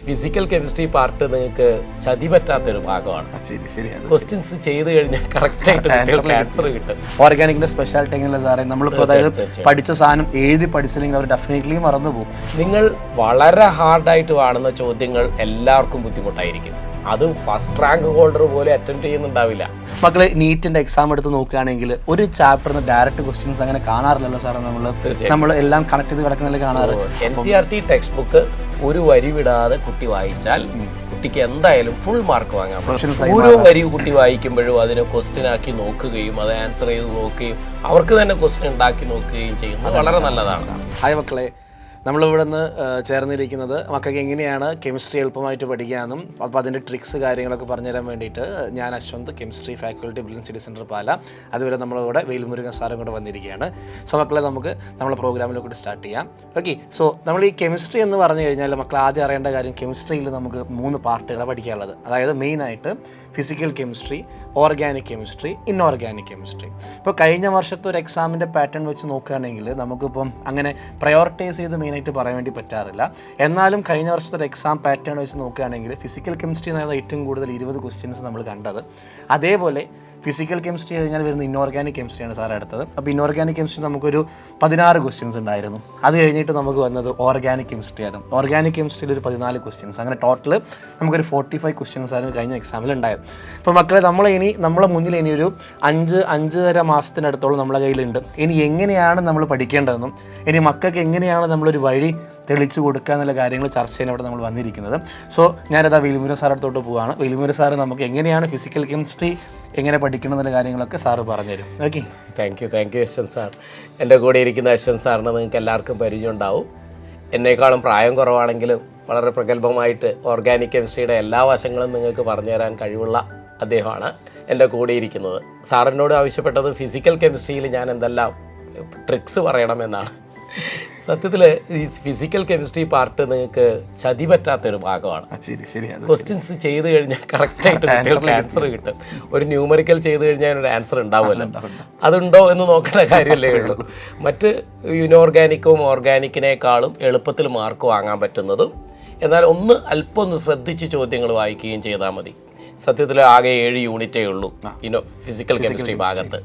Physical chemistry part നിങ്ങൾക്ക് ചതി പറ്റാത്തൊരു ഭാഗമാണ്. ക്വസ്റ്റ്യൻസ് ചെയ്ത് കഴിഞ്ഞാൽ കറക്റ്റ് ആയിട്ട് ആൻസർ കിട്ടും. ഓർഗാനിക്കിന്റെ സ്പെഷ്യാലിറ്റി എങ്ങനെയല്ല സാറേ, നമ്മളിപ്പോൾ അതായത് പഠിച്ച സാധനം എഴുതി പഠിച്ചില്ലെങ്കിൽ അവർ ഡെഫിനറ്റ്ലി മറന്നു പോകും. നിങ്ങൾ വളരെ ഹാർഡായിട്ട് കാണുന്ന ചോദ്യങ്ങൾ എല്ലാവർക്കും ബുദ്ധിമുട്ടായിരിക്കും. അത് ഫസ്റ്റ് റാങ്ക് ഹോൾഡർ പോലെ അറ്റൻഡ് ചെയ്യുന്നുണ്ടാവില്ല. മക്കളെ നീറ്റിന്റെ എക്സാം എടുത്ത് നോക്കുകയാണെങ്കിൽ ഒരു ചാപ്റ്ററിന് ഡയറക്റ്റ് ക്വസ്റ്റ്യൻസ് അങ്ങനെ കാണാറില്ലല്ലോ സാറേ. നമ്മൾ എല്ലാം കണക്ട് ചെയ്ത് കിടക്കുന്നതിൽ കാണാറ്. NCERT ടെക്സ്റ്റ് ബുക്ക് ഒരു വരി വിടാതെ കുട്ടി വായിച്ചാൽ കുട്ടിക്ക് എന്തായാലും ഫുൾ മാർക്ക് വാങ്ങാം. ഓരോ വരി കുട്ടി വായിക്കുമ്പോഴും അതിനെ ക്വസ്റ്റ്യൻ ആക്കി നോക്കുകയും അത് ആൻസർ ചെയ്ത് നോക്കുകയും അവർക്ക് തന്നെ ക്വസ്റ്റ്യൻ ഉണ്ടാക്കി നോക്കുകയും ചെയ്യുന്നത് വളരെ നല്ലതാണ്. ഹായ് മക്കളെ, നമ്മളിവിടെ നിന്ന് ചേർന്നിരിക്കുന്നത് മക്കൾക്ക് എങ്ങനെയാണ് കെമിസ്ട്രി എളുപ്പമായിട്ട് പഠിക്കാമെന്നും അപ്പോൾ അതിൻ്റെ ട്രിക്സ് കാര്യങ്ങളൊക്കെ പറഞ്ഞുതരാൻ വേണ്ടിയിട്ട് ഞാൻ Ashwanth, chemistry faculty brilliant study centre Pala. അതുവരെ നമ്മളിവിടെ വേൽമുരുകൻ സാറും കൂടെ വന്നിരിക്കുകയാണ്. സോ മക്കളെ, നമുക്ക് നമ്മളെ പ്രോഗ്രാമിലൂടെ സ്റ്റാർട്ട് ചെയ്യാം. ഓക്കെ, സോ നമ്മൾ ഈ കെമിസ്ട്രി എന്ന് പറഞ്ഞു കഴിഞ്ഞാൽ മക്കൾ ആദ്യം അറിയേണ്ട കാര്യം, കെമിസ്ട്രിയിൽ നമുക്ക് 3 പാർട്ടുകളാണ് പഠിക്കാനുള്ളത്. അതായത് മെയിനായിട്ട് physical chemistry, organic chemistry, inorganic chemistry. ഇപ്പോൾ കഴിഞ്ഞ വർഷത്തെ ഒരു എക്സാമിൻ്റെ പാറ്റേൺ വെച്ച് നോക്കുകയാണെങ്കിൽ നമുക്കിപ്പം അങ്ങനെ പ്രയോറിറ്റൈസ് ചെയ്ത് മെയിനായിട്ട് പറയാൻ വേണ്ടി പറ്റാറില്ല. എന്നാലും കഴിഞ്ഞ വർഷത്തെ ഒരു എക്സാം പാറ്റേൺ വെച്ച് നോക്കുകയാണെങ്കിൽ ഫിസിക്കൽ കെമിസ്ട്രി എന്നാണ് ഏറ്റവും കൂടുതൽ 20 ക്വസ്റ്റ്യൻസ് നമ്മൾ കണ്ടത്. അതേപോലെ ഫിസിക്കൽ കെമിസ്ട്രി കഴിഞ്ഞാൽ വരുന്ന ഇൻഓർഗാനിക് കെമിസ്ട്രിയാണ് സാർ എടുത്തത്. അപ്പോൾ ഇൻഓർഗാനിക് കെമിസ്ട്രി നമുക്കൊരു 16 ക്വസ്റ്റ്യൻസ് ഉണ്ടായിരുന്നു. അത് കഴിഞ്ഞിട്ട് നമുക്ക് വന്നത് ഓർഗാനിക് കെമിസ്ട്രി ആയിരുന്നു. ഓർഗാനിക് കെമിസ്ട്രിയിൽ ഒരു 14 ക്വസ്റ്റ്യൻസ്, അങ്ങനെ ടോട്ടൽ നമുക്കൊരു 45 ക്വസ്റ്റ്യൻസ് ആയിരുന്നു കഴിഞ്ഞ എക്സാമിൽ ഉണ്ടായത്. അപ്പോൾ മക്കളെ, നമ്മളെ മുന്നിൽ ഇനി ഒരു 5-5.5 മാസത്തിനടുത്തോളം നമ്മളെ കയ്യിലുണ്ട്. ഇനി എങ്ങനെയാണ് നമ്മൾ പഠിക്കേണ്ടതെന്നും ഇനി മക്കൾക്ക് എങ്ങനെയാണ് നമ്മളൊരു വഴി തെളിച്ചു കൊടുക്കുക എന്നുള്ള കാര്യങ്ങൾ ചർച്ച ചെയ്യാൻ ഇവിടെ നമ്മൾ വന്നിരിക്കുന്നത്. സോ ഞാനതാ വേൽമുരുകൻ സാർ അടുത്തോട്ട് പോവുകയാണ്. വേൽമുരുകൻ സാർ നമുക്ക് എങ്ങനെയാണ് ഫിസിക്കൽ കെമിസ്ട്രി എങ്ങനെ പഠിക്കണം എന്നുള്ള കാര്യങ്ങളൊക്കെ സാറ് പറഞ്ഞുതരും. Okay, thank you Ashwanth sir. എൻ്റെ കൂടെ ഇരിക്കുന്ന അശ്വന്ത് സാറിന് നിങ്ങൾക്ക് എല്ലാവർക്കും പരിചയം ഉണ്ടാവും. എന്നേക്കാളും പ്രായം കുറവാണെങ്കിലും വളരെ പ്രഗത്ഭമായിട്ട് ഓർഗാനിക് കെമിസ്ട്രിയുടെ എല്ലാ വശങ്ങളും നിങ്ങൾക്ക് പറഞ്ഞു തരാൻ കഴിവുള്ള അദ്ദേഹമാണ് എൻ്റെ കൂടെ ഇരിക്കുന്നത്. സാറിനോട് ആവശ്യപ്പെട്ടത് ഫിസിക്കൽ കെമിസ്ട്രിയിൽ ഞാൻ എന്തെല്ലാം ട്രിക്സ് പറയണമെന്നാണ്. സത്യത്തിൽ ഈ ഫിസിക്കൽ കെമിസ്ട്രി പാർട്ട് നിങ്ങൾക്ക് ചതി പറ്റാത്തൊരു ഭാഗമാണ്. ക്വസ്റ്റ്യൻസ് ചെയ്ത് കഴിഞ്ഞാൽ കറക്റ്റായിട്ട് കുട്ടികൾക്ക് ആൻസർ കിട്ടും. ഒരു ന്യൂമറിക്കൽ ചെയ്ത് കഴിഞ്ഞാൽ ഒരു ആൻസർ ഉണ്ടാവുമല്ലോ, അതുണ്ടോ എന്ന് നോക്കേണ്ട കാര്യമല്ലേ ഉള്ളൂ. മറ്റ് ഇനോർഗാനിക്കും ഓർഗാനിക്കിനേക്കാളും എളുപ്പത്തിൽ മാർക്ക് വാങ്ങാൻ പറ്റുന്നതും, എന്നാൽ അല്പം ഒന്ന് ശ്രദ്ധിച്ച് ചോദ്യങ്ങൾ വായിക്കുകയും ചെയ്താൽ മതി. സത്യത്തിൽ ആകെ 7 യൂണിറ്റേ ഉള്ളൂ ഫിസിക്കൽ കെമിസ്ട്രി ഭാഗത്ത്.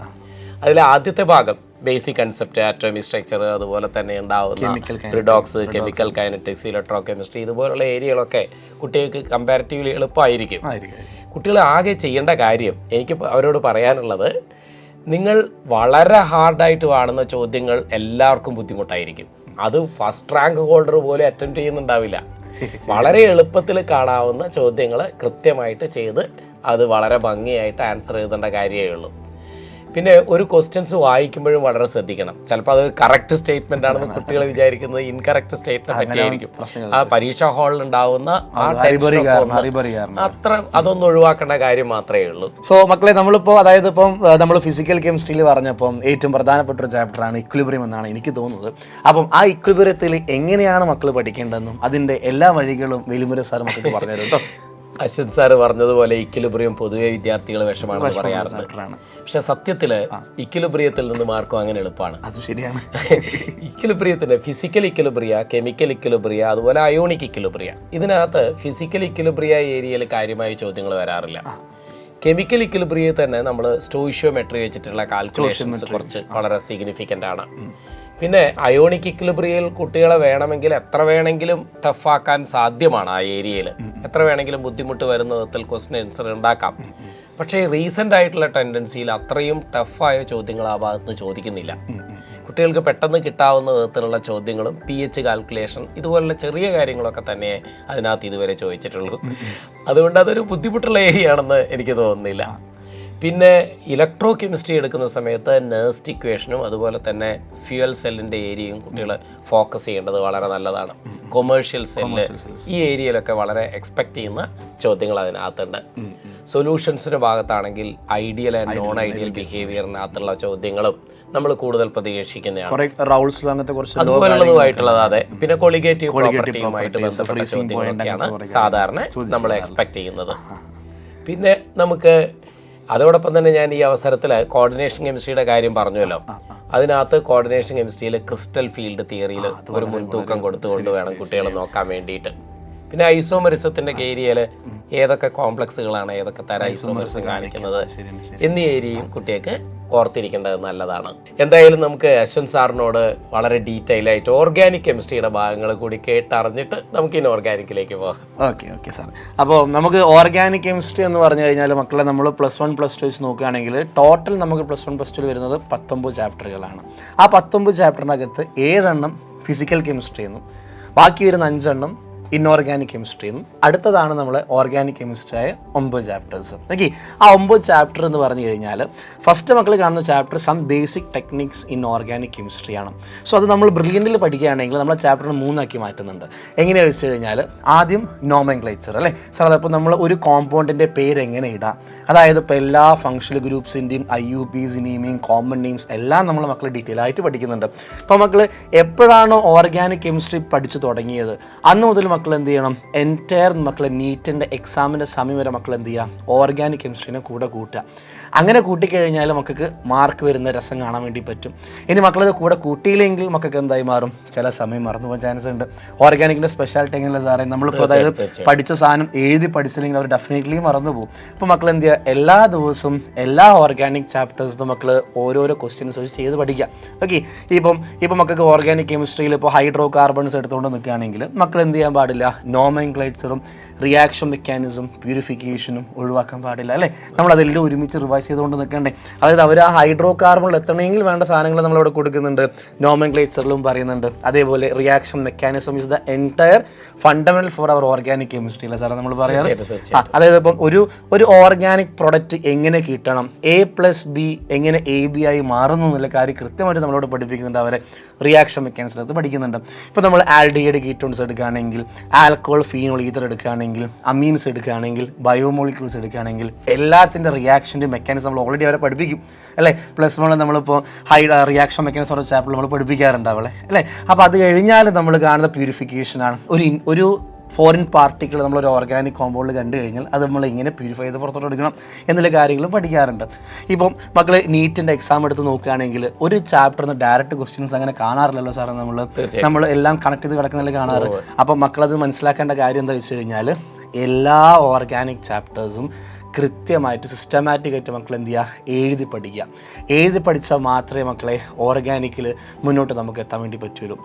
അതിലെ ആദ്യത്തെ ഭാഗം ബേസിക് കൺസെപ്റ്റ്, ആറ്റോമി സ്ട്രക്ചർ, അതുപോലെ തന്നെ ഉണ്ടാവുന്ന redox, chemical kinetics, electro chemistry, ഇതുപോലുള്ള ഏരിയകളൊക്കെ കുട്ടികൾക്ക് കമ്പാരിറ്റീവ്ലി എളുപ്പമായിരിക്കും. കുട്ടികൾ ആകെ ചെയ്യേണ്ട കാര്യം, എനിക്ക് അവരോട് പറയാനുള്ളത്, നിങ്ങൾ വളരെ ഹാർഡായിട്ട് കാണുന്ന ചോദ്യങ്ങൾ എല്ലാവർക്കും ബുദ്ധിമുട്ടായിരിക്കും. അത് ഫസ്റ്റ് റാങ്ക് ഹോൾഡർ പോലെ അറ്റൻഡ് ചെയ്യുന്നുണ്ടാവില്ല. വളരെ എളുപ്പത്തിൽ കാണാവുന്ന ചോദ്യങ്ങൾ കൃത്യമായിട്ട് ചെയ്ത് അത് വളരെ ഭംഗിയായിട്ട് ആൻസർ എഴുതേണ്ട കാര്യമേ ഉള്ളൂ. പിന്നെ ഒരു ക്വസ്റ്റ്യൻസ് വായിക്കുമ്പോഴും വളരെ ശ്രദ്ധിക്കണം. ചിലപ്പോൾ അത് കറക്റ്റ് സ്റ്റേറ്റ്മെന്റ് ആണെന്ന് കുട്ടികൾ വിചാരിക്കുന്നത് ഇൻകറക്റ്റ് സ്റ്റേറ്റ്മെന്റ് പറ്റിയായിരിക്കും. ആ പരീക്ഷാ ഹാളിൽ ഉണ്ടാവുന്ന അത്ര അതൊന്നും ഒഴിവാക്കേണ്ട കാര്യം മാത്രമേ ഉള്ളൂ. സോ മക്കളെ, നമ്മളിപ്പോൾ അതായത് നമ്മൾ ഫിസിക്കൽ കെമിസ്ട്രിയിൽ പറഞ്ഞപ്പം ഏറ്റവും പ്രധാനപ്പെട്ട ഒരു ചാപ്റ്ററാണ് ഇക്വിലിബ്രിയം എന്നാണ് എനിക്ക് തോന്നുന്നത്. അപ്പം ആ ഇക്വിലിബ്രിയത്തിൽ എങ്ങനെയാണ് മക്കൾ പഠിക്കേണ്ടതെന്നും അതിന്റെ എല്ലാ വഴികളും വേൽമുരുകൻ സാർ മക്കൾക്ക് പറഞ്ഞു തരും കേട്ടോ. അശ്വന്ത് സാറ് പറഞ്ഞതുപോലെ ഇക്വിലിബ്രിയം പൊതുവെ വിദ്യാർത്ഥികൾ വിഷമാണെന്ന് പറയാറുണ്ട്. പക്ഷെ സത്യത്തില് ഇക്വിലിബ്രിയത്തിൽ നിന്ന് മാർക്കും അങ്ങനെ എളുപ്പമാണ്. അത് ശരിയാണ്. ഇക്വിലിബ്രിയത്തിന്റെ ഫിസിക്കൽ ഇക്വിലിബ്രിയ, കെമിക്കൽ ഇക്വിലിബ്രിയ, അതുപോലെ അയോണിക് ഇക്വിലിബ്രിയ, ഇതിനകത്ത് ഫിസിക്കൽ ഇക്വിലിബ്രിയ ഏരിയയിൽ കാര്യമായ ചോദ്യങ്ങൾ വരാറില്ല. കെമിക്കൽ ഇക്വിലിബ്രിയയിൽ തന്നെ നമ്മൾ സ്റ്റോയിഷ്യോമെട്രി വെച്ചിട്ടുള്ള കാൽക്കുലേഷൻസ് കുറച്ച് വളരെ സിഗ്നിഫിക്കൻ്റ് ആണ്. പിന്നെ അയോണിക് ഇക്വിലിബ്രിയയിൽ കുട്ടികളെ വേണമെങ്കിൽ എത്ര വേണമെങ്കിലും ടഫാക്കാൻ സാധ്യമാണ്. ആ ഏരിയയിൽ എത്ര വേണമെങ്കിലും ബുദ്ധിമുട്ട് വരുന്ന വിധത്തിൽ ക്വസ്റ്റ്യൻ ആൻസർ ഉണ്ടാക്കാം. പക്ഷേ റീസെൻ്റ് ആയിട്ടുള്ള ടെൻഡൻസിയിൽ അത്രയും ടഫായ ചോദ്യങ്ങൾ ആ ഭാഗത്ത് ചോദിക്കുന്നില്ല. കുട്ടികൾക്ക് പെട്ടെന്ന് കിട്ടാവുന്ന വിധത്തിലുള്ള ചോദ്യങ്ങളും PH കാൽക്കുലേഷൻ ഇതുപോലുള്ള ചെറിയ കാര്യങ്ങളൊക്കെ തന്നെ അതിനകത്ത് ഇതുവരെ ചോദിച്ചിട്ടുള്ളൂ. അതുകൊണ്ട് അതൊരു ബുദ്ധിമുട്ടുള്ള ഏരിയ ആണെന്ന് എനിക്ക് തോന്നുന്നില്ല. പിന്നെ ഇലക്ട്രോ കെമിസ്ട്രി എടുക്കുന്ന സമയത്ത് നേഴ്സ്റ്റ് ഇക്വേഷനും അതുപോലെ തന്നെ ഫ്യൂവൽ സെല്ലിൻ്റെ ഏരിയയും കുട്ടികൾ ഫോക്കസ് ചെയ്യേണ്ടത് വളരെ നല്ലതാണ്. കൊമേഴ്ഷ്യൽ സെല്ല്, ഈ ഏരിയയിലൊക്കെ വളരെ എക്സ്പെക്റ്റ് ചെയ്യുന്ന ചോദ്യങ്ങൾ അതിനകത്തുണ്ട്. സൊല്യൂഷൻസിൻ്റെ ഭാഗത്താണെങ്കിൽ ഐഡിയൽ ആൻഡ് നോൺ ഐഡിയൽ ബിഹേവിയറിനകത്തുള്ള ചോദ്യങ്ങളും നമ്മൾ കൂടുതൽ പ്രതീക്ഷിക്കുന്നതാണ്. അതുപോലുള്ളതുമായിട്ടുള്ളത്. അതെ, പിന്നെ കൊളിഗേറ്റീവ് പ്രോപ്പർട്ടിയുമായിട്ട് ബന്ധപ്പെട്ട ചോദ്യങ്ങളൊക്കെയാണ് സാധാരണ നമ്മൾ എക്സ്പെക്ട് ചെയ്യുന്നത്. പിന്നെ നമുക്ക് അതോടൊപ്പം തന്നെ ഞാൻ ഈ അവസരത്തിൽ കോർഡിനേഷൻ കെമിസ്ട്രിയുടെ കാര്യം പറഞ്ഞല്ലോ. അതിനകത്ത് കോർഡിനേഷൻ കെമിസ്ട്രിയിൽ ക്രിസ്റ്റൽ ഫീൽഡ് തിയറിയിൽ ഒരു മുൻതൂക്കം കൊടുത്തുകൊണ്ട് വേണം കുട്ടികളെ നോക്കാൻ വേണ്ടിയിട്ട്. പിന്നെ ഐസോമറിസത്തിന്റെ ഏരിയയിൽ ഏതൊക്കെ കോംപ്ലക്സുകളാണ്, ഏതൊക്കെ തരം ഐസോമറിസം കാണിക്കുന്നത് എന്നീ ഏരിയയും കുട്ടികൾക്ക് ഓർത്തിരിക്കേണ്ടത് നല്ലതാണ്. എന്തായാലും നമുക്ക് അശ്വന്ത് സാറിനോട് വളരെ ഡീറ്റെയിൽ ആയിട്ട് ഓർഗാനിക് കെമിസ്ട്രിയുടെ ഭാഗങ്ങൾ കൂടി കേട്ടറിഞ്ഞിട്ട് നമുക്ക് ഇനി ഓർഗാനിക്കിലേക്ക് പോകാം. Okay sir. അപ്പോൾ നമുക്ക് ഓർഗാനിക് കെമിസ്ട്രി എന്ന് പറഞ്ഞു കഴിഞ്ഞാൽ മക്കളെ നമ്മൾ +1 +2 വെച്ച് നോക്കുകയാണെങ്കിൽ ടോട്ടൽ നമുക്ക് +1 +2 വരുന്നത് 19 ചാപ്റ്ററുകളാണ്. ആ 19 ചാപ്റ്ററിനകത്ത് 7 എണ്ണം ഫിസിക്കൽ കെമിസ്ട്രി എന്നും ബാക്കി വരുന്ന 5 എണ്ണം ഇൻഓർഗാനിക് കെമിസ്ട്രി എന്നും അടുത്തതാണ് നമ്മളെ ഓർഗാനിക് കെമിസ്ട്രി ആയ 9 ചാപ്റ്റേഴ്സ്. ഓക്കെ, ആ 9 ചാപ്റ്റർ എന്ന് പറഞ്ഞു കഴിഞ്ഞാൽ ഫസ്റ്റ് മക്കൾ കാണുന്ന chapter some basic techniques in organic chemistry ആണ്. സോ അത് നമ്മൾ ബ്രില്യൻറ്റിൽ പഠിക്കുകയാണെങ്കിൽ നമ്മൾ ചാപ്റ്ററിന് 3 ആക്കി മാറ്റുന്നുണ്ട്. എങ്ങനെയാണെന്ന് വെച്ച് കഴിഞ്ഞാൽ ആദ്യം നോമെൻക്ലേച്ചർ അല്ലേ സാർ, അപ്പോൾ നമ്മൾ ഒരു കോമ്പൗണ്ടിൻ്റെ പേര് എങ്ങനെ ഇടാം, അതായത് ഇപ്പോൾ എല്ലാ ഫങ്ഷണൽ ഗ്രൂപ്പ്സിൻ്റെയും IUPs നെയിമിങ് കോമൺ നെയിംസ് എല്ലാം നമ്മൾ മക്കൾ ഡീറ്റെയിൽ ആയിട്ട് പഠിക്കുന്നുണ്ട്. അപ്പോൾ മക്കൾ എപ്പോഴാണോ ഓർഗാനിക് കെമിസ്ട്രി പഠിച്ചു തുടങ്ങിയത് അന്ന് മുതൽ മക്കൾ എന്ത് ചെയ്യണം, എൻറ്റയർ മക്കളെ നീറ്റിൻ്റെ എക്സാമിൻ്റെ സമയം വരെ മക്കൾ എന്ത് ചെയ്യുക, ഓർഗാനിക് കെമിസ്ട്രീനെ കൂടെ കൂട്ടുക. അങ്ങനെ കൂട്ടിക്കഴിഞ്ഞാൽ മക്കൾക്ക് മാർക്ക് വരുന്ന രസം കാണാൻ വേണ്ടി പറ്റും. ഇനി മക്കളത് കൂടെ കൂട്ടിയില്ലെങ്കിൽ മക്കൾക്ക് എന്തായി മാറും, ചില സമയം മറന്നു പോകാൻ ചാൻസ് ഉണ്ട്. ഓർഗാനിക്കിൻ്റെ സ്പെഷ്യാലിറ്റി എങ്ങനെയല്ല സാറേ, നമ്മളിപ്പോൾ അതായത് പഠിച്ച സാധനം എഴുതി പഠിച്ചില്ലെങ്കിൽ അവർ ഡെഫിനറ്റ്ലി മറന്നു പോകും. അപ്പോൾ മക്കൾ എന്ത് ചെയ്യുക, എല്ലാ ദിവസവും എല്ലാ ഓർഗാനിക് ചാപ്റ്റേഴ്സും മക്കൾ ഓരോരോ ക്വസ്റ്റ്യൻസ് വെച്ച് ചെയ്ത് പഠിക്കുക. ഓക്കെ, ഇപ്പം മക്കൾക്ക് ഓർഗാനിക് കെമിസ്ട്രിയിൽ ഇപ്പോൾ ഹൈഡ്രോ കാർബൺസ് എടുത്തുകൊണ്ട് നിൽക്കുകയാണെങ്കിൽ മക്കൾ എന്ത് ചെയ്യാൻ പാടില്ല, നോമെൻക്ലേച്ചറും റിയാക്ഷൻ മെക്കാനിസം പ്യൂരിഫിക്കേഷനും ഒഴിവാക്കാൻ പാടില്ല അല്ലേ. നമ്മളതെല്ലാം ഒരുമിച്ച് റിവൈസ് ചെയ്തുകൊണ്ട് നിൽക്കണ്ടേ. അതായത് അവർ ആ ഹൈഡ്രോ കാർബണിൽ എത്തണമെങ്കിൽ വേണ്ട സാധനങ്ങൾ നമ്മളിവിടെ കൊടുക്കുന്നുണ്ട്, നോമെൻക്ലേച്ചറിലും പറയുന്നുണ്ട്. അതേപോലെ reaction mechanism is the entire fundamental for our organic chemistry അല്ലേ സാറേ നമ്മൾ പറയാറ്. അതായത് ഇപ്പം ഒരു ഓർഗാനിക് പ്രൊഡക്റ്റ് എങ്ങനെ കിട്ടണം, A+B എങ്ങനെ AB ആയി മാറുന്നു എന്നുള്ള കാര്യം കൃത്യമായിട്ട് നമ്മളോട് പഠിപ്പിക്കുന്നുണ്ട്. അവരെ റിയാക്ഷൻ മെക്കാനിസത്ത് പഠിക്കുന്നുണ്ട്. ഇപ്പോൾ നമ്മൾ ആൽഡിഹൈഡ് കീറ്റോൺസ് എടുക്കുകയാണെങ്കിൽ, ആൽക്കോൾ ഫീനോൾ ഈതർ എടുക്കുകയാണെങ്കിൽ, അമീൻസ് എടുക്കുകയാണെങ്കിൽ, ബയോമോളിക്യൂൾസ് എടുക്കുകയാണെങ്കിൽ എല്ലാത്തിൻ്റെ റിയാക്ഷൻ്റെ മെക്കാനിസം നമ്മൾ ഓൾറെഡി അവരെ പഠിപ്പിക്കും അല്ലേ. +1 നമ്മളിപ്പോൾ റിയാക്ഷൻ മെക്കാനിസം ചാപ്റ്റർ നമ്മൾ പഠിപ്പിക്കാറുണ്ടാവല്ലേ അല്ലേ. അപ്പോൾ അത് കഴിഞ്ഞാൽ നമ്മൾ കാണുന്ന പ്യൂരിഫിക്കേഷനാണ്. ഒരു ഫോറിൻ പാർട്ടിക്കിൾ നമ്മളൊരു ഓർഗാനിക് കോമ്പൗണ്ടിൽ കണ്ടു കഴിഞ്ഞാൽ അത് നമ്മൾ എങ്ങനെ പ്യൂരിഫൈ ചെയ്ത് പുറത്തോട്ട് എടുക്കണം എന്നുള്ള കാര്യങ്ങളും പഠിക്കാറുണ്ട്. ഇപ്പം മക്കൾ നീറ്റിൻ്റെ എക്സാം എടുത്ത് നോക്കുകയാണെങ്കിൽ ഒരു ചാപ്റ്ററിന് ഡയറക്റ്റ് ക്വസ്റ്റ്യൻസ് അങ്ങനെ കാണാറില്ലല്ലോ സാറേ. നമ്മൾ എല്ലാം കണക്ട് ചെയ്ത് കിടക്കുന്നതിൽ കാണാറ്. അപ്പം മക്കളത് മനസ്സിലാക്കേണ്ട കാര്യം എന്താ വെച്ച് കഴിഞ്ഞാൽ എല്ലാ ഓർഗാനിക് ചാപ്റ്റേഴ്സും കൃത്യമായിട്ട് സിസ്റ്റമാറ്റിക്കായിട്ട് മക്കൾ എന്ത് ചെയ്യുക, എഴുതി പഠിക്കുക. എഴുതി പഠിച്ചാൽ മാത്രമേ മക്കളെ ഓർഗാനിക്കിൽ മുന്നോട്ട് നമുക്ക് എത്താൻ വേണ്ടി പറ്റുള്ളൂ.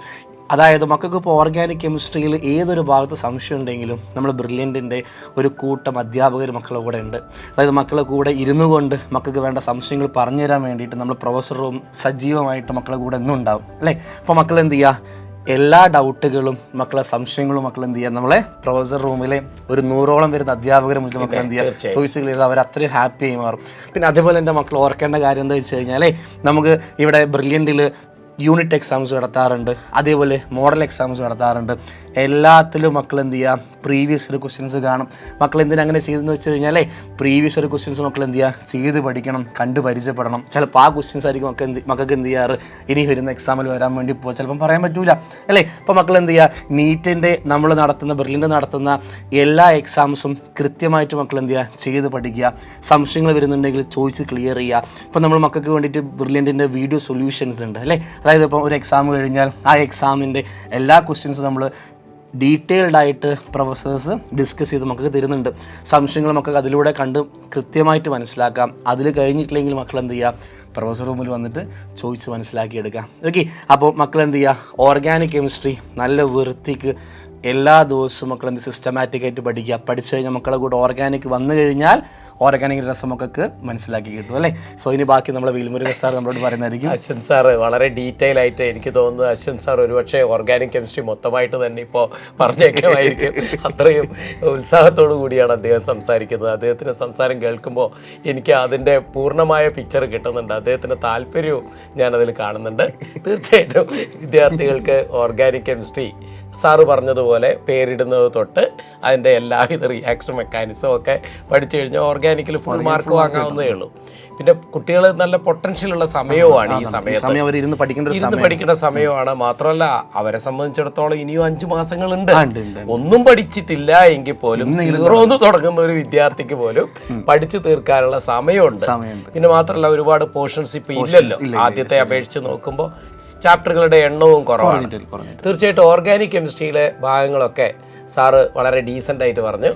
അതായത് മക്കൾക്ക് ഇപ്പോൾ ഓർഗാനിക് കെമിസ്ട്രിയിൽ ഏതൊരു ഭാഗത്ത് സംശയം ഉണ്ടെങ്കിലും നമ്മൾ ബ്രില്യൻറ്റിൻ്റെ ഒരു കൂട്ടം അധ്യാപകർ മക്കളുടെ കൂടെ ഉണ്ട്. അതായത് മക്കളുടെ കൂടെ ഇരുന്നു കൊണ്ട് മക്കൾക്ക് വേണ്ട സംശയങ്ങൾ പറഞ്ഞു തരാൻ വേണ്ടിയിട്ട് നമ്മൾ പ്രൊഫസറും സജീവമായിട്ട് മക്കളുടെ കൂടെ എന്നും ഉണ്ടാവും അല്ലേ. അപ്പോൾ മക്കൾ എന്ത് ചെയ്യുക, എല്ലാ ഡൗട്ടുകളും മക്കളെ സംശയങ്ങളും മക്കൾ എന്ത് ചെയ്യുക, നമ്മളെ പ്രൊഫസർ റൂമിലെ ഒരു 100ഓളം വരുന്ന അധ്യാപകർ മുന്നിൽ മക്കൾ എന്ത് ചെയ്യുക, ചോയ്സുകൾ ചെയ്ത് അവർ അത്രയും ഹാപ്പി ആയി മാറും. പിന്നെ അതേപോലെ എൻ്റെ മക്കൾ ഓർക്കേണ്ട കാര്യം എന്താ വെച്ച് കഴിഞ്ഞാൽ നമുക്ക് ഇവിടെ ബ്രില്യൻറ്റിൽ യൂണിറ്റ് എക്സാംസ് നടത്താറുണ്ട്, അതേപോലെ മോഡൽ എക്സാംസ് നടത്താറുണ്ട്. എല്ലാത്തിലും മക്കൾ എന്ത് ചെയ്യുക, പ്രീവിയസ് ഒരു ക്വസ്റ്റ്യൻസ് കാണും. മക്കൾ എന്തിനാ അങ്ങനെ ചെയ്തെന്ന് വെച്ച് കഴിഞ്ഞാൽ പ്രീവിയസ് ഒരു ക്വസ്റ്റ്യൻസ് മക്കൾ എന്ത് ചെയ്യുക, ചെയ്ത് പഠിക്കണം, കണ്ട് പരിചയപ്പെടണം. ചിലപ്പോൾ ആ ക്വസ്റ്റ്യൻസ് ആയിരിക്കും മക്കൾക്ക് എന്ത് ചെയ്യാറ് ഇനി വരുന്ന എക്സാമിൽ വരാൻ വേണ്ടി പോകുക, ചിലപ്പം പറയാൻ പറ്റൂല അല്ലേ. അപ്പോൾ മക്കൾ എന്ത് ചെയ്യുക, നീറ്റിൻ്റെ നമ്മൾ നടത്തുന്ന ബ്രില്യൻ്റ് നടത്തുന്ന എല്ലാ എക്സാംസും കൃത്യമായിട്ട് മക്കൾ എന്ത് ചെയ്യുക, ചെയ്ത് പഠിക്കുക. സംശയങ്ങൾ വരുന്നുണ്ടെങ്കിൽ ചോദിച്ച് ക്ലിയർ ചെയ്യുക. ഇപ്പോൾ നമ്മൾ മക്കൾക്ക് വേണ്ടിയിട്ട് ബ്രില്യൻറ്റിൻ്റെ വീഡിയോ സൊല്യൂഷൻസ് ഉണ്ട് അല്ലേ. അതായത് ഇപ്പോൾ ഒരു എക്സാം കഴിഞ്ഞാൽ ആ എക്സാമിൻ്റെ എല്ലാ ക്വസ്റ്റ്യൻസും നമ്മൾ ഡീറ്റെയിൽഡായിട്ട് പ്രൊഫസേഴ്സ് ഡിസ്കസ് ചെയ്ത് മക്കൾക്ക് തരുന്നുണ്ട്. സംശയങ്ങൾ മക്കൾക്ക് അതിലൂടെ കണ്ട് കൃത്യമായിട്ട് മനസ്സിലാക്കാം. അതിൽ കഴിഞ്ഞിട്ടില്ലെങ്കിൽ മക്കൾ എന്ത് ചെയ്യുക, പ്രൊഫസർ റൂമിൽ വന്നിട്ട് ചോദിച്ച് മനസ്സിലാക്കിയെടുക്കാം. ഓക്കെ, അപ്പോൾ മക്കൾ എന്ത് ചെയ്യുക, ഓർഗാനിക് കെമിസ്ട്രി നല്ല വൃത്തിക്ക് എല്ലാ ദിവസവും മക്കൾ എന്ത് സിസ്റ്റമാറ്റിക്കായിട്ട് പഠിക്കുക. പഠിച്ചു കഴിഞ്ഞാൽ മക്കളെ കൂടെ ഓർഗാനിക് വന്നു കഴിഞ്ഞാൽ ഓർഗാനിക് രസമൊക്കെ മനസ്സിലാക്കി കിട്ടും അല്ലേ. സോ ഇനി ബാക്കി നമ്മളെ വേൽമുരുകൻ സാർ നമ്മളോട് പറയുന്നതായിരിക്കും. അശ്വന്ത് സാറ് വളരെ ഡീറ്റെയിൽ ആയിട്ട് എനിക്ക് തോന്നുന്നു അശ്വന്ത് സാർ ഒരുപക്ഷെ ഓർഗാനിക് കെമിസ്ട്രി മൊത്തമായിട്ട് തന്നെ ഇപ്പോൾ പറഞ്ഞേക്കുമായിരിക്കും. അത്രയും ഉത്സാഹത്തോടു കൂടിയാണ് അദ്ദേഹം സംസാരിക്കുന്നത്. അദ്ദേഹത്തിൻ്റെ സംസാരം കേൾക്കുമ്പോൾ എനിക്ക് അതിൻ്റെ പൂർണ്ണമായ പിക്ചർ കിട്ടുന്നുണ്ട്. അദ്ദേഹത്തിൻ്റെ താല്പര്യവും ഞാനതിൽ കാണുന്നുണ്ട്. തീർച്ചയായിട്ടും വിദ്യാർത്ഥികൾക്ക് ഓർഗാനിക് കെമിസ്ട്രി സാറ് പറഞ്ഞതുപോലെ പേരിടുന്നത് തൊട്ട് അതിൻ്റെ എല്ലാവിധ റിയാക്ഷൻ മെക്കാനിസം ഒക്കെ പഠിച്ചു കഴിഞ്ഞാൽ ഓർഗാനിക്കിൽ ഫുൾ മാർക്ക് വാങ്ങാവുന്നതേ ഉള്ളൂ. പിന്നെ കുട്ടികൾ നല്ല പൊട്ടൻഷ്യൽ ഉള്ള സമയവുമാണ് ഈ സമയത്ത്, ഇരുന്ന് പഠിക്കേണ്ട സമയമാണ്. മാത്രമല്ല അവരെ സംബന്ധിച്ചിടത്തോളം ഇനിയും 5 മാസങ്ങളുണ്ട്. ഒന്നും പഠിച്ചിട്ടില്ല എങ്കിൽ പോലും 0 തുടങ്ങുന്ന ഒരു വിദ്യാർത്ഥിക്ക് പോലും പഠിച്ചു തീർക്കാനുള്ള സമയമുണ്ട്. പിന്നെ മാത്രമല്ല ഒരുപാട് പോർഷൻസ് ഇപ്പൊ ഇല്ലല്ലോ. ആദ്യത്തെ അപേക്ഷിച്ച് നോക്കുമ്പോൾ ചാപ്റ്ററുകളുടെ എണ്ണവും കുറവാണ്. തീർച്ചയായിട്ടും ഓർഗാനിക് കെമിസ്ട്രിയിലെ ഭാഗങ്ങളൊക്കെ സാറ് വളരെ ഡീസൻ്റ് ആയിട്ട് പറഞ്ഞു.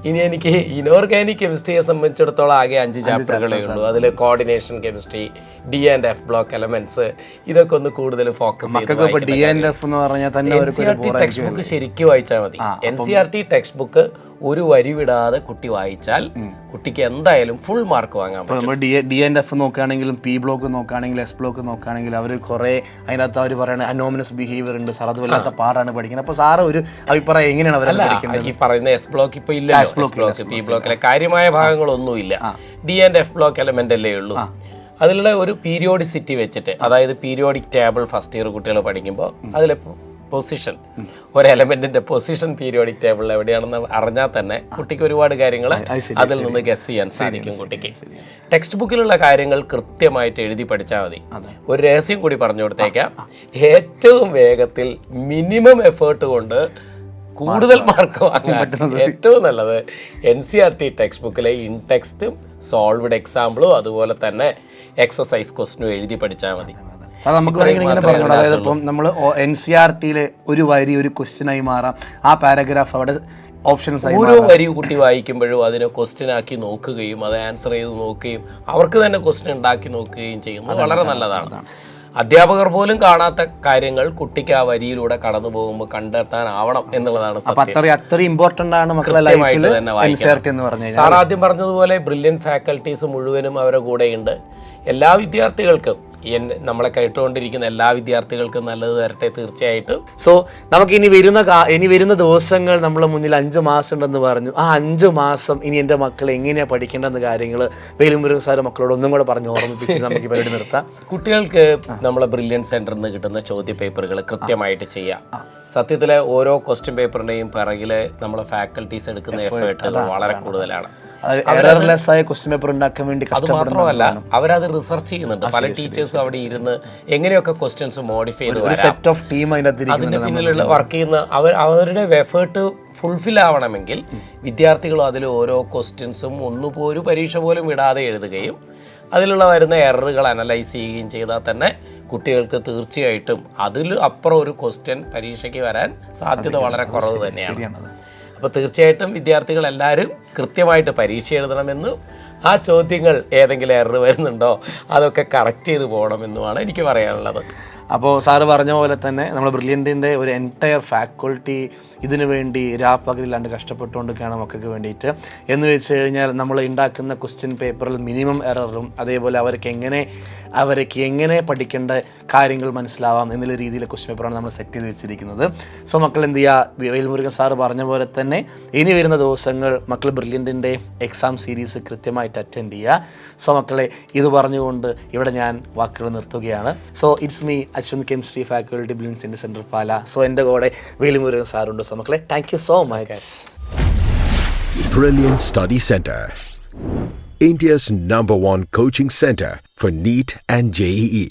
ഇനി എനിക്ക് ഇനോർഗാനിക് കെമിസ്ട്രിയെ സംബന്ധിച്ചിടത്തോളം ആകെ 5 ചാപ്റ്ററുകളേ ഉള്ളൂ. അതിൽ coordination chemistry, D&F block elements, ഇതൊക്കെ ഒന്ന് കൂടുതൽ ഫോക്കസ് ചെയ്ത് ടെക്സ്റ്റ് ബുക്ക് ശരിക്കും വായിച്ചാൽ മതി. NCERT ടെക്സ്റ്റ് ബുക്ക് ഒരു വരി വിടാതെ കുട്ടി വായിച്ചാൽ കുട്ടിക്ക് എന്തായാലും ഫുൾ മാർക്ക് വാങ്ങാൻ പറ്റും. D&F നോക്കുകയാണെങ്കിലും P ബ്ലോക്ക് നോക്കുകയാണെങ്കിലും S ബ്ലോക്ക് നോക്കുകയാണെങ്കിലും അവർ കുറേ അതിനകത്ത് അവർ പറയുന്നത് അനോമിനസ് ബിഹേവിയർ ഉണ്ട് സാർ, അത് വല്ലാത്ത പാടാണ് പഠിക്കുന്നത്. അപ്പോൾ സാറ് ഒരു അഭിപ്രായം എങ്ങനെയാണ് അവർ ഈ പറയുന്ന S ബ്ലോക്ക് ഇപ്പൊ ഇല്ല, P ബ്ലോക്കിലെ കാര്യമായ ഭാഗങ്ങളൊന്നുമില്ല. D&F ബ്ലോക്ക് എലമെന്റ് അല്ലേ ഉള്ളൂ. അതിലുള്ള ഒരു പീരിയോഡിസിറ്റി വെച്ചിട്ട്, അതായത് പീരിയോഡിക് ടേബിൾ ഫസ്റ്റ് ഇയർ കുട്ടികൾ പഠിക്കുമ്പോൾ അതിലെ പൊസിഷൻ, ഒരു എലമെന്റിന്റെ പൊസിഷൻ പീരിയോഡിക് ടേബിളിൽ എവിടെയാണെന്ന് അറിഞ്ഞാൽ തന്നെ കുട്ടിക്ക് ഒരുപാട് കാര്യങ്ങൾ അതിൽ നിന്ന് ഗസ് ചെയ്യാൻ സാധിക്കും. കുട്ടിക്ക് ടെക്സ്റ്റ് ബുക്കിലുള്ള കാര്യങ്ങൾ കൃത്യമായിട്ട് എഴുതി പഠിച്ചാൽ മതി. ഒരു രഹസ്യം കൂടി പറഞ്ഞു കൊടുത്തേക്കാം, ഏറ്റവും വേഗത്തിൽ മിനിമം എഫേർട്ട് കൊണ്ട് കൂടുതൽ മാർക്ക് വാങ്ങാൻ ഏറ്റവും നല്ലത് NCERT ടെക്സ്റ്റ് ബുക്കിലെ ഇൻ ടെക്സ്റ്റും സോൾവ്ഡ് എക്സാമ്പിളും അതുപോലെ തന്നെ എക്സസൈസ് ക്വസ്റ്റനും എഴുതി പഠിച്ചാൽ മതി. സാർ നമുക്ക് ഇങ്ങനെ പറഞ്ഞു, അതായത് ഇപ്പം നമ്മൾ NCERTയിലെ ഒരു വരി ഒരു ക്വസ്റ്റ്യനായി മാറാം, ആ പാരഗ്രാഫ് അവിടെ ഓപ്ഷൻസ് ഓരോ വരി കുട്ടി വായിക്കുമ്പോഴും അതിനെ ക്വസ്റ്റ്യൻ ആക്കി നോക്കുകയും അത് ആൻസർ ചെയ്ത് നോക്കുകയും അവർക്ക് തന്നെ ക്വസ്റ്റ്യൻ ഉണ്ടാക്കി നോക്കുകയും ചെയ്യുന്നത് വളരെ നല്ലതാണ്. അധ്യാപകർ പോലും കാണാത്ത കാര്യങ്ങൾ കുട്ടിക്ക് ആ വരിയിലൂടെ കടന്നു പോകുമ്പോൾ കണ്ടെത്താനാവണം എന്നുള്ളതാണ് അത്ര ഇമ്പോർട്ടന്റ് ആണ് മക്കളെ ലൈഫിൽ NCERT എന്ന് പറഞ്ഞാൽ. സാർ ആദ്യം പറഞ്ഞതുപോലെ ബ്രില്യൻറ്റ് ഫാക്കൽറ്റീസ് മുഴുവനും അവരുടെ കൂടെയുണ്ട്. എല്ലാ വിദ്യാർത്ഥികൾക്കും, നമ്മളെ കേട്ടുകൊണ്ടിരിക്കുന്ന എല്ലാ വിദ്യാർത്ഥികൾക്കും നല്ലത് തരട്ടെ തീർച്ചയായിട്ടും. സോ നമുക്ക് ഇനി വരുന്ന ദിവസങ്ങൾ നമ്മളെ മുന്നിൽ 5 മാസം ഉണ്ടെന്ന് പറഞ്ഞു. ആ 5 മാസം ഇനി എൻ്റെ മക്കൾ എങ്ങനെയാണ് പഠിക്കേണ്ടെന്ന കാര്യങ്ങൾ വേലുമുരുകൻ സാർ മക്കളോട് ഒന്നും കൂടെ പറഞ്ഞ് ഓർമ്മിപ്പിച്ച് നമുക്ക് ഈ പരിപാടി നിർത്താം. കുട്ടികൾക്ക് നമ്മളെ ബ്രില്യൻറ്റ് സെന്ററിൽ നിന്ന് കിട്ടുന്ന ചോദ്യ പേപ്പറുകൾ കൃത്യമായിട്ട് ചെയ്യാം. സത്യത്തിലെ ഓരോ ക്വസ്റ്റ്യൻ പേപ്പറിന്റെയും പിറകിൽ നമ്മളെ ഫാക്കൽറ്റീസ് എടുക്കുന്ന എഫേർട്ട് വളരെ കൂടുതലാണ്. ക്വസ്റ്റ്യൻ പേപ്പർ ഉണ്ടാക്കാൻ വേണ്ടി അത് മാത്രമല്ല, അവരത് റിസർച്ച് ചെയ്യുന്നുണ്ട്. പല ടീച്ചേഴ്സും അവിടെ ഇരുന്ന് എങ്ങനെയൊക്കെ ക്വസ്റ്റ്യൻസ് മോഡിഫൈ ചെയ്ത് അതിന്റെ പിന്നിലുള്ള വർക്ക് ചെയ്യുന്ന അവരുടെ എഫേർട്ട് ഫുൾഫിൽ ആവണമെങ്കിൽ വിദ്യാർത്ഥികളും അതിൽ ഓരോ ക്വസ്റ്റ്യൻസും ഒരു പരീക്ഷ പോലും വിടാതെ എഴുതുകയും അതിലുള്ള വരുന്ന എററുകൾ അനലൈസ് ചെയ്യുകയും ചെയ്താൽ തന്നെ കുട്ടികൾക്ക് തീർച്ചയായിട്ടും അതിൽ അപ്പുറം ഒരു ക്വസ്റ്റ്യൻ പരീക്ഷയ്ക്ക് വരാൻ സാധ്യത വളരെ കുറവ് തന്നെയാണ്. അപ്പോൾ തീർച്ചയായിട്ടും വിദ്യാർത്ഥികൾ എല്ലാവരും കൃത്യമായിട്ട് പരീക്ഷ എഴുതണമെന്നും ആ ചോദ്യങ്ങൾ ഏതെങ്കിലും എറർ വരുന്നുണ്ടോ അതൊക്കെ കറക്റ്റ് ചെയ്ത് പോകണമെന്നുമാണ് എനിക്ക് പറയാനുള്ളത്. അപ്പോൾ സാറ് പറഞ്ഞ പോലെ തന്നെ നമ്മൾ ബ്രില്യൻറ്റിൻ്റെ ഒരു എൻറ്റയർ ഫാക്കൾട്ടി ഇതിനു വേണ്ടി രാപ്പകലില്ലാണ്ട് കഷ്ടപ്പെട്ടുകൊണ്ടിരിക്കുകയാണ് മക്കൾക്ക് വേണ്ടിയിട്ട്. എന്ന് വെച്ച് കഴിഞ്ഞാൽ നമ്മൾ ഉണ്ടാക്കുന്ന ക്വസ്റ്റ്യൻ പേപ്പറിൽ മിനിമം എററും അതേപോലെ അവർക്ക് എങ്ങനെ പഠിക്കേണ്ട കാര്യങ്ങൾ മനസ്സിലാവാം എന്നുള്ള രീതിയിലെ ക്വസ്റ്റ്യൻ പേപ്പറാണ് നമ്മൾ സെറ്റ് ചെയ്ത് വെച്ചിരിക്കുന്നത്. സോ മക്കൾ എന്ത് ചെയ്യുക, വേൽമുരുകൻ സാറ് പറഞ്ഞ പോലെ തന്നെ ഇനി വരുന്ന ദിവസങ്ങൾ മക്കൾ ബ്രില്യൻറ്റിൻ്റെ എക്സാം സീരീസ് കൃത്യമായിട്ട് അറ്റൻഡ് ചെയ്യുക. സോ മക്കളെ ഇത് പറഞ്ഞുകൊണ്ട് ഇവിടെ ഞാൻ വാക്കുകൾ നിർത്തുകയാണ്. So it's me Ashwanth, chemistry faculty, brilliant centre Pala. So എൻ്റെ കൂടെ വേൽമുരുകൻ സാറുണ്ട്. സോ മക്കളെ thank you so much. Brilliant Study Center, India's #1 coaching center for NEET and JEE.